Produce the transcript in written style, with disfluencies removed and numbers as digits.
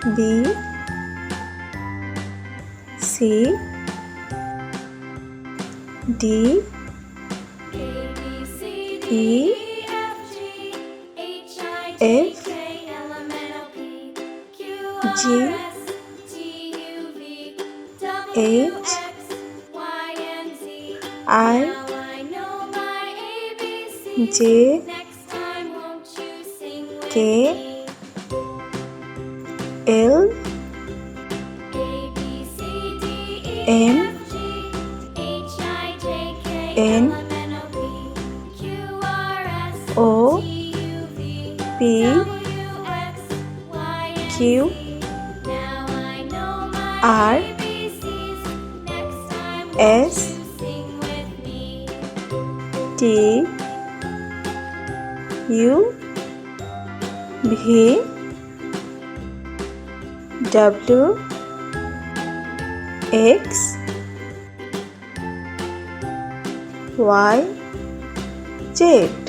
B C D E F G H I J K L M N O P Q R S T U V W X Y Z.